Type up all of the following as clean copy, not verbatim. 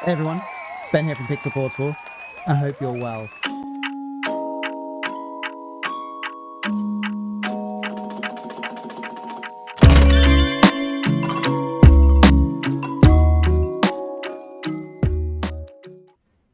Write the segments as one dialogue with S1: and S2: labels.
S1: Hey everyone, Ben here from pixelportable. I hope you're well.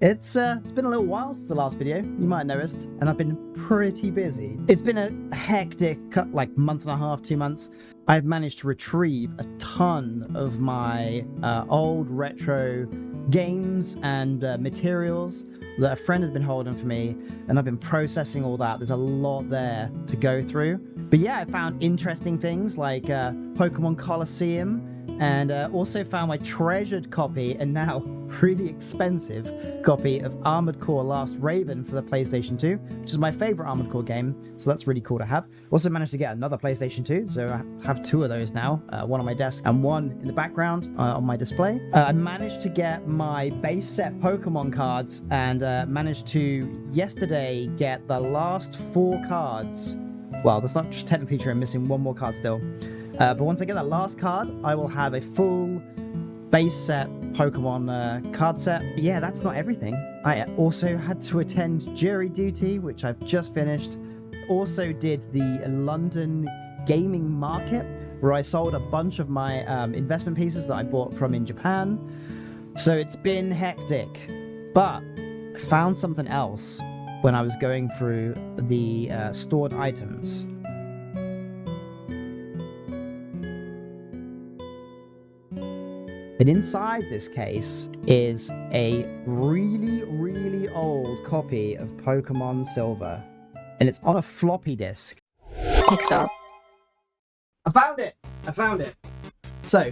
S1: It's been a little while since the last video, you might have noticed, and I've been pretty busy. It's been a hectic, month and a half, 2 months. I've managed to retrieve a ton of my old retro games and materials that a friend had been holding for me, and I've been processing all that. There's a lot there to go through. But yeah, I found interesting things like Pokemon Colosseum, and also found my treasured copy, and now really expensive copy of Armored Core Last Raven for the PlayStation 2, which is my favorite Armored Core game, so that's really cool to have. Also managed to get another PlayStation 2, so I have 2 of those now, one on my desk and one in the background on my display. I managed to get my base set Pokemon cards, and managed to yesterday get the last 4 cards. Well, that's not technically true, I'm missing 1 more card still. But once I get that last card, I will have a full base set Pokemon card set. But yeah, that's not everything. I also had to attend jury duty, which I've just finished. Also did the London gaming market, where I sold a bunch of my investment pieces that I bought from in Japan. So it's been hectic. But I found something else when I was going through the stored items. And inside this case is a really, really old copy of Pokemon Silver. And it's on a floppy disk.
S2: Pixel.
S1: I found it! So,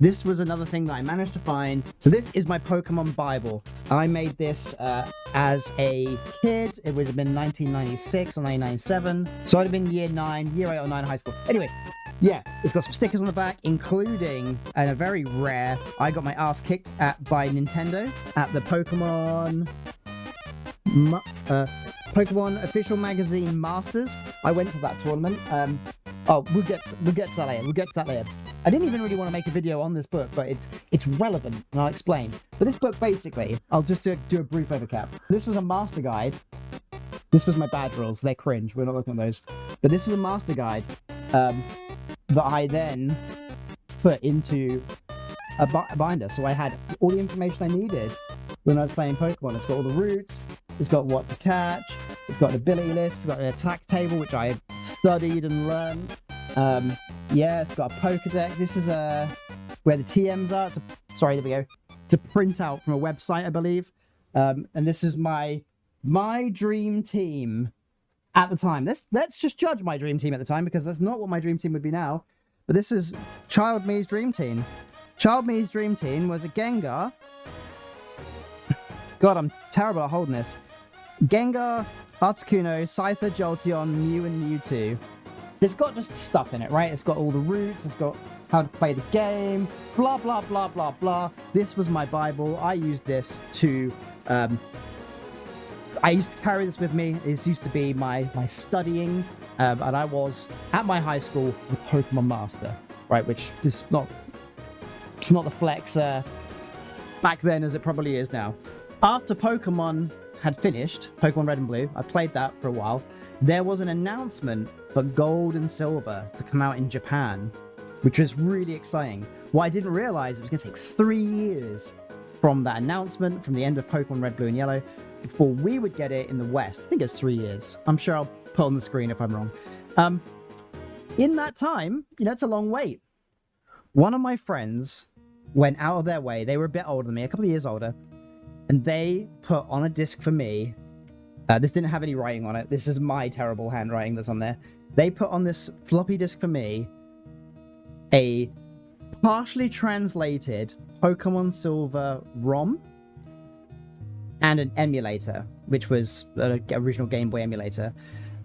S1: this was another thing that I managed to find. So this is my Pokemon Bible. I made this as a kid. It would have been 1996 or 1997. So I'd have been year 8 or 9 high school. Anyway, yeah, it's got some stickers on the back, including, and a very rare, I got my ass kicked at by Nintendo at the Pokemon Official Magazine Masters. I went to that tournament. We'll get to that later. I didn't even really want to make a video on this book, but it's relevant, and I'll explain. But this book, basically, I'll just do a brief overcap. This was a master guide. This was my badge rules. They're cringe. We're not looking at those. But this was a master guide that I then put into a binder. So I had all the information I needed when I was playing Pokemon. It's got all the routes. It's got what to catch. It's got an ability list. It's got an attack table, which I studied and learned. Yeah, it's got a Pokedex. This is where the TMs are. There we go. It's a printout from a website, I believe. And this is my dream team at the time. Let's just judge my dream team at the time, because that's not what my dream team would be now. But this is Child Me's dream team. Child Me's dream team was a Gengar. God, I'm terrible at holding this. Gengar, Articuno, Scyther, Jolteon, Mew, and Mewtwo. It's got just stuff in it, right? It's got all the routes, it's got how to play the game, blah, blah, blah, blah, blah. This was my Bible. I used this to... I used to carry this with me. This used to be my studying, and I was, at my high school, the Pokemon Master, right? Which is not... It's not the flex back then as it probably is now. After Pokemon had finished, Pokemon Red and Blue, I played that for a while, there was an announcement for Gold and Silver to come out in Japan, which was really exciting. What I didn't realize, it was going to take 3 years from that announcement, from the end of Pokemon Red, Blue, and Yellow, before we would get it in the West. I think it's 3 years. I'm sure I'll put on the screen if I'm wrong. In that time, it's a long wait. One of my friends went out of their way. They were a bit older than me, a couple of years older, and they put on a disc for me. This didn't have any writing on it. This is my terrible handwriting that's on there. They put on this floppy disk for me a partially translated Pokemon Silver ROM and an emulator, which was an original Game Boy emulator,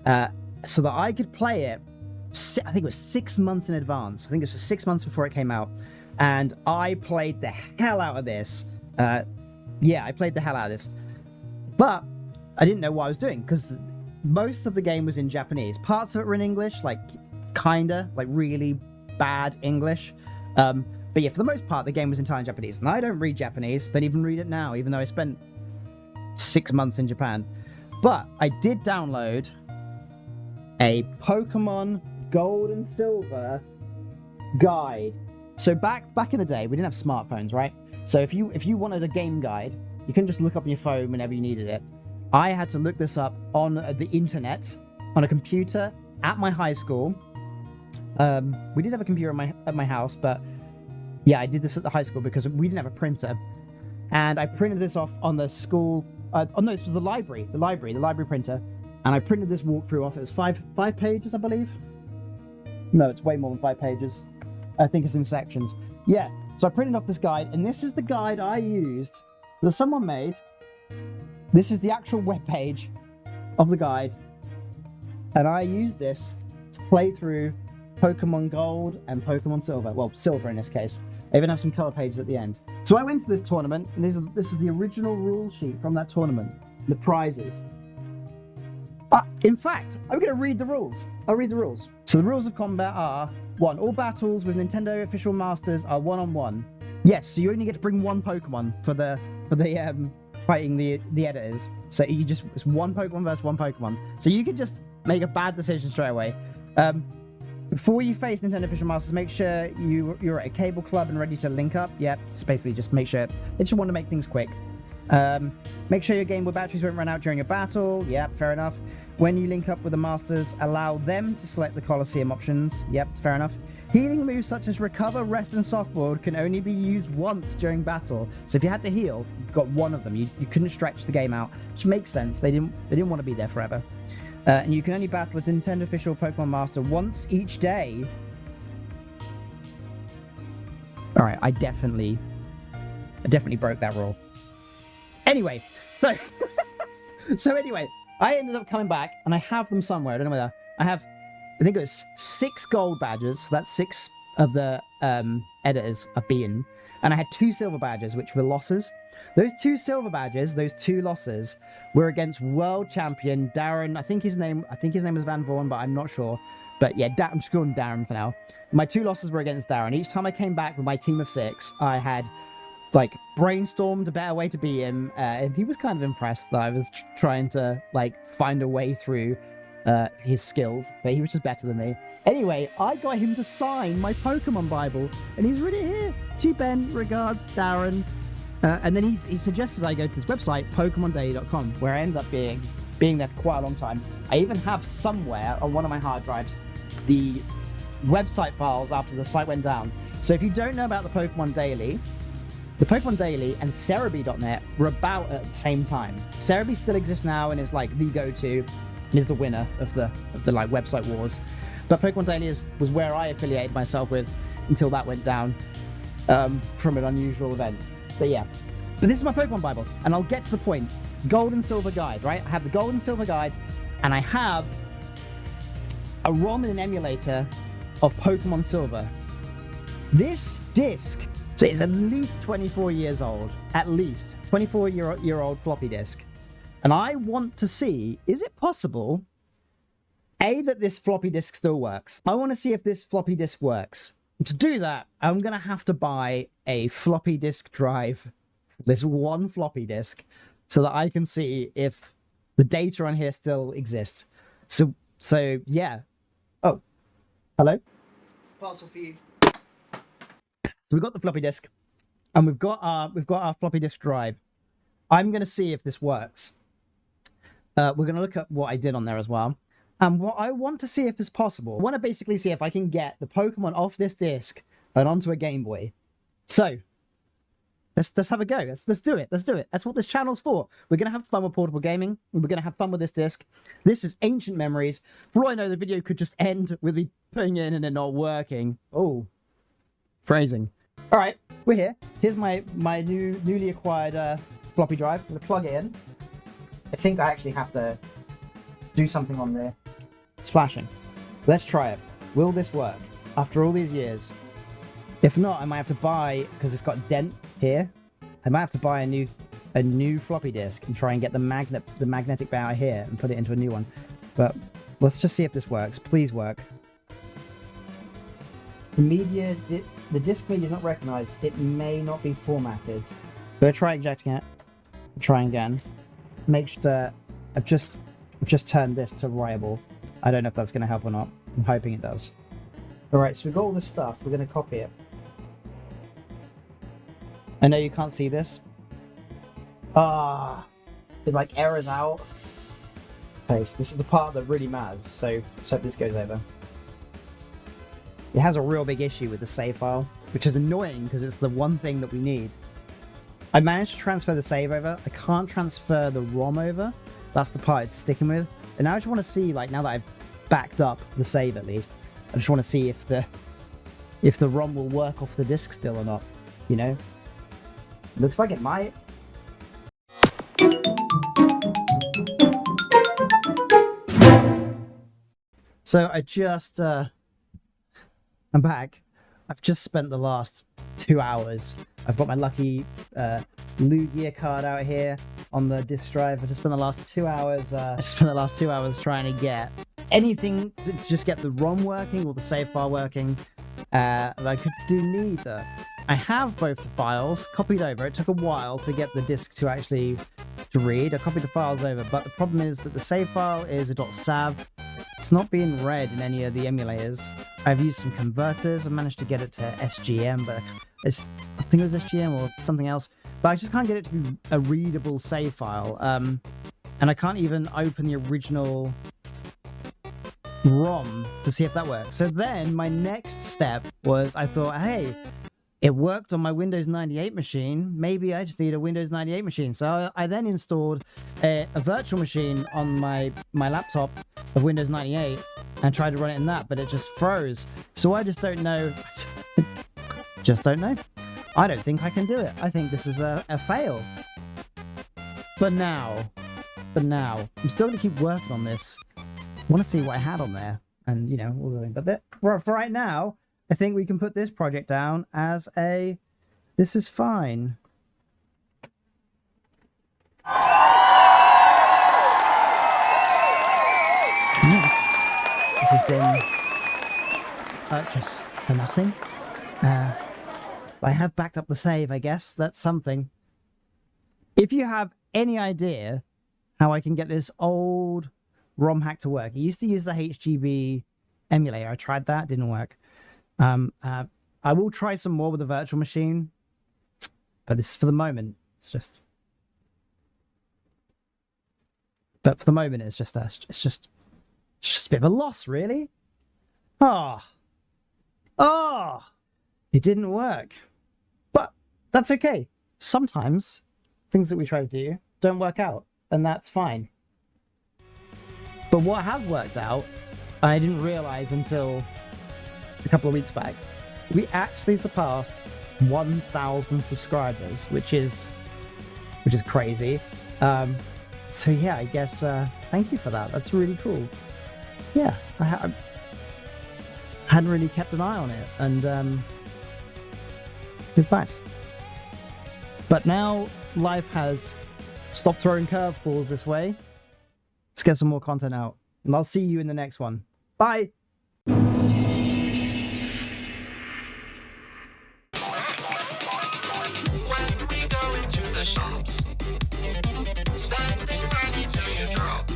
S1: so that I could play it, I think it was 6 months in advance. I think it was 6 months before it came out. And I played the hell out of this. I played the hell out of this. But I didn't know what I was doing, because most of the game was in Japanese. Parts of it were in English, like really bad English. But yeah, for the most part, the game was entirely in Japanese. And I don't read Japanese, don't even read it now, even though I spent 6 months in Japan. But I did download a Pokemon Gold and Silver guide. So back in the day, we didn't have smartphones, right? So if you wanted a game guide, you couldn't just look up on your phone whenever you needed it. I had to look this up on the internet, on a computer at my high school. We did have a computer at my house, but yeah, I did this at the high school because we didn't have a printer. And I printed this off on the school. Oh no, this was the library printer. And I printed this walkthrough off. It was five pages, I believe. No, it's way more than 5 pages. I think it's in sections. Yeah, so I printed off this guide, and this is the guide I used that someone made. This is the actual web page of the guide. And I used this to play through Pokemon Gold and Pokemon Silver. Well, Silver in this case. I even have some color pages at the end. So I went to this tournament, and this is the original rule sheet from that tournament. The prizes. In fact, I'm going to read the rules. I'll read the rules. So the rules of combat are: 1. All battles with Nintendo official masters are one-on-one. Yes, so you only get to bring one Pokemon for the fighting the editors. So it's one Pokemon versus one Pokemon. So you could just make a bad decision straight away. Before you face Nintendo official masters, make sure you're at a cable club and ready to link up. Yep, so basically just make sure. They just want to make things quick. Make sure your Game Boy batteries won't run out during a battle. Yep, fair enough. When you link up with the masters, allow them to select the Colosseum options. Yep, fair enough. Healing moves such as Recover, Rest, and Softboard can only be used once during battle. So if you had to heal, you got one of them. You couldn't stretch the game out, which makes sense. They didn't want to be there forever. And you can only battle a Nintendo official Pokemon Master once each day. All right, I definitely broke that rule. Anyway, so anyway, I ended up coming back, and I have them somewhere. I don't know whether I think it was 6 gold badges. So that's 6 of the editors are beaten, and I had 2 silver badges, which were losses. Those 2 silver badges, those 2 losses, were against world champion Darren. I think his name was Van Vaughan, but I'm not sure. But yeah, I'm just calling Darren for now. My 2 losses were against Darren. Each time I came back with my team of 6, I had brainstormed a better way to beat him, and he was kind of impressed that I was trying to find a way through his skills, but he was just better than me. Anyway, I got him to sign my Pokemon Bible, and he's written it here. To Ben, regards, Darren. And then he suggested I go to this website, PokemonDaily.com, where I ended up being there for quite a long time. I even have somewhere on one of my hard drives the website files after the site went down. So if you don't know about the Pokemon Daily and Cerebi.net were about at the same time. Cerebi still exists now and is the go-to, and is the winner of the website wars. But Pokemon Daily was where I affiliated myself with until that went down from an unusual event. But yeah, but this is my Pokemon Bible, and I'll get to the point. Gold and Silver guide, right? I have the Gold and Silver guide, and I have a ROM and an emulator of Pokemon Silver. This disc, so it's at least 24 years old, at least 24-year-old floppy disk. And I want to see, is it possible, A, that this floppy disk still works? I want to see if this floppy disk works. To do that, I'm going to have to buy a floppy disk drive, this one floppy disk, so that I can see if the data on here still exists. So yeah. Oh, hello? Parcel for you. So we've got the floppy disk, and we've got our floppy disk drive. I'm going to see if this works. We're going to look at what I did on there as well. And what I want to see if it's possible, I want to basically see if I can get the Pokemon off this disc and onto a Game Boy. So, let's have a go. Let's do it. Let's do it. That's what this channel's for. We're going to have fun with portable gaming. We're going to have fun with this disc. This is ancient memories. For all I know, the video could just end with me putting it in and it not working. Oh, phrasing. All right, we're here. Here's my newly acquired floppy drive. I'm going to plug it in. I think I actually have to do something on there. It's flashing. Let's try it. Will this work after all these years? If not, I might have to buy, because it's got a dent here, I might have to buy a new floppy disk and try and get the magnetic bit out here and put it into a new one. But let's just see if this works. Please work. The disk media is not recognized. It may not be formatted. We'll try ejecting it. Try again. Make sure I've just turned this to writable. I don't know if that's going to help or not. I'm hoping it does. Alright, so we've got all this stuff. We're going to copy it. I know you can't see this. It like errors out. Okay, so this is the part that really matters. So let's hope this goes over. It has a real big issue with the save file, which is annoying because it's the one thing that we need. I managed to transfer the save over. I can't transfer the ROM over. That's the part it's sticking with. And now I just want to see, like, now that I've backed up the save at least, I just want to see if the ROM will work off the disk still or not. You know? Looks like it might. So I just I'm back. I've just spent the last 2 hours. I've got my lucky 𝙋𝙄𝙓𝙀𝙇 card out here on the disk drive. I just spent the last 2 hours. Trying to get anything to just get the ROM working or the save file working. And I could do neither. I have both the files copied over. It took a while to get the disk to actually read. I copied the files over, but the problem is that the save file is a .sav. It's not being read in any of the emulators. I've used some converters. I managed to get it to SGM, but I think it was SGM or something else. But I just can't get it to be a readable save file. And I can't even open the original ROM to see if that works. So then my next step was, I thought, hey, it worked on my Windows 98 machine. Maybe I just need a Windows 98 machine. So I then installed a virtual machine on my laptop of Windows 98 and tried to run it in that, but it just froze. So I just don't know. Just don't know. I don't think I can do it. I think this is a fail. But now, I'm still going to keep working on this. I want to see what I had on there. And, you know, all the things. But for right now, I think we can put this project down as a, this is fine. Yes, this has been purchase for nothing. I have backed up the save, I guess. That's something. If you have any idea how I can get this old ROM hack to work, I used to use the HGB emulator. I tried that, didn't work. I will try some more with the virtual machine, but this is for the moment. It's just a bit of a loss, really. It didn't work, but that's okay. Sometimes things that we try to do don't work out, and that's fine. But what has worked out, I didn't realize until a couple of weeks back. We actually surpassed 1,000 subscribers, which is crazy. So yeah, I guess thank you for that. That's really cool. Yeah, I hadn't really kept an eye on it, and it's nice. But now life has stopped throwing curveballs this way. Let's get some more content out, and I'll see you in the next one. Bye.
S2: Shops, spending money till you drop,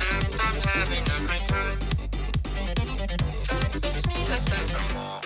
S2: and I'm having a great time. It's me to spend some more.